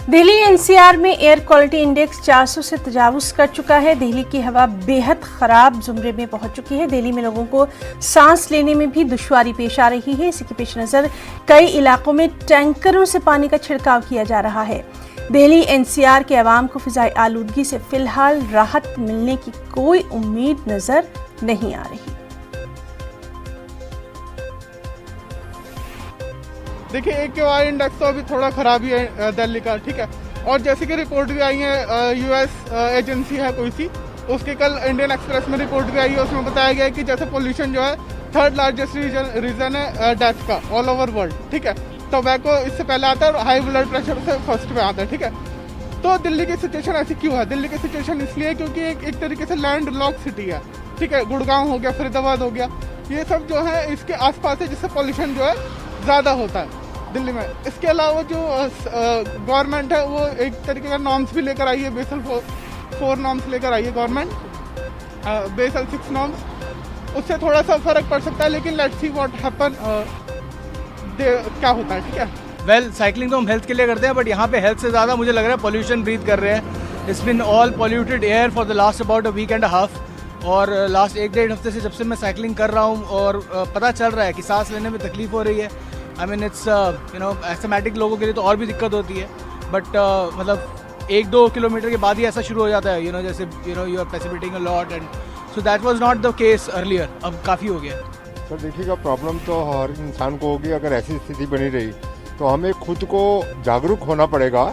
Delhi NCR में air quality index 400 से तजावुज कर चुका है। दिल्ली की हवा बेहद खराब जुमरे में पहुंच चुकी है। दिल्ली में लोगों को सांस लेने में भी दुश्वारी पेश आ रही है। इसी के पेश नजर कई इलाकों में टैंकरों से पानी का छिड़काव किया जा रहा है। दिल्ली एनसीआर के अवाम को फिजाई आलूदगी से फिलहाल राहत मिलने की कोई उम्मीद नजर नहीं आ रही। देखिए AQI इंडेक्स तो अभी थोड़ा खराब ही है दिल्ली का, ठीक है। और जैसे कि रिपोर्ट भी आई है यूएस एजेंसी है कोई सी, उसके कल इंडियन एक्सप्रेस में रिपोर्ट भी आई है। उसमें बताया गया है कि जैसे पोल्यूशन जो है थर्ड लार्जेस्ट रीजन है डेथ का ऑल ओवर वर्ल्ड, ठीक है। टोबैको इससे पहले आता है और हाई ब्लड प्रेशर से फर्स्ट पे आता है, ठीक है। तो दिल्ली की सिचुएशन ऐसी क्यों है? दिल्ली की सिचुएशन इसलिए क्योंकि एक तरीके से लैंड लॉक सिटी है, ठीक है। गुड़गांव हो गया, फरीदाबाद हो गया, ये सब जो है इसके आसपास है, जिससे पॉल्यूशन जो है ज़्यादा होता है दिल्ली में। इसके अलावा जो गवर्नमेंट है वो एक तरीके का नॉर्म्स भी लेकर आई है, बेसल 4 नॉर्म्स लेकर आई है गवर्नमेंट, बेसल 6 नॉर्म्स। उससे थोड़ा सा फर्क पड़ सकता है, लेकिन लेट्स सी व्हाट हैपन, क्या होता है, ठीक है। वेल साइकिलिंग तो हम हेल्थ के लिए करते हैं, बट यहाँ पे हेल्थ से ज़्यादा मुझे लग रहा है पोल्यूशन ब्रीथ कर रहे हैं। It's been all polluted air for the last about a week and half. और लास्ट 1-1.5 हफ्ते से जब से मैं साइकिलिंग कर रहा हूँ और पता चल रहा है कि सांस लेने में तकलीफ हो रही है। आई मीन इट्स एस्थमेटिक लोगों के लिए तो और भी दिक्कत होती है, बट मतलब 1-2 किलोमीटर के बाद ही ऐसा शुरू हो जाता है, जैसे you are precipitating a lot, and so that was not the case earlier. अब काफ़ी हो गया। सर देखिएगा, प्रॉब्लम तो हर इंसान को होगी। अगर ऐसी स्थिति बनी रही तो हमें खुद को जागरूक होना पड़ेगा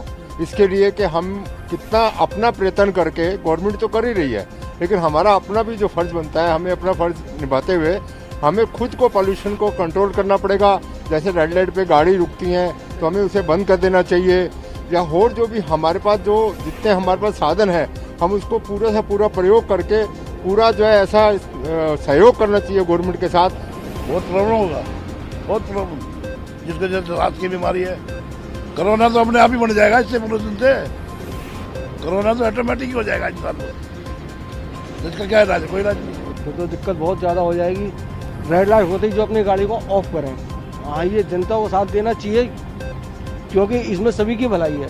इसके लिए कि हम कितना अपना प्रयत्न करके, गवर्नमेंट तो कर ही रही है, लेकिन हमारा अपना भी जो फ़र्ज़ बनता है, हमें अपना फ़र्ज़ निभाते हुए हमें खुद को पॉल्यूशन को कंट्रोल करना पड़ेगा। जैसे रेड लाइट पे गाड़ी रुकती हैं तो हमें उसे बंद कर देना चाहिए, या और जो भी हमारे पास जो जितने हमारे पास साधन है हम उसको पूरा से पूरा प्रयोग करके पूरा जो है ऐसा सहयोग करना चाहिए गवर्नमेंट के साथ। बहुत प्रॉब्लम होगा, बहुत प्रॉब्लम। जिसके जैसे सांस की बीमारी है, कोरोना तो अपने आप ही बन जाएगा इससे, पोल्यूशन से। कोरोना तो ऑटोमेटिक ही हो जाएगा इंसान को। इसका क्या इलाज है? कोई इलाज नहीं। तो दिक्कत बहुत ज़्यादा हो जाएगी। रेड लाइट होते ही जो अपनी गाड़ी को ऑफ करें। हाँ, ये जनता को साथ देना चाहिए क्योंकि इसमें सभी की भलाई है।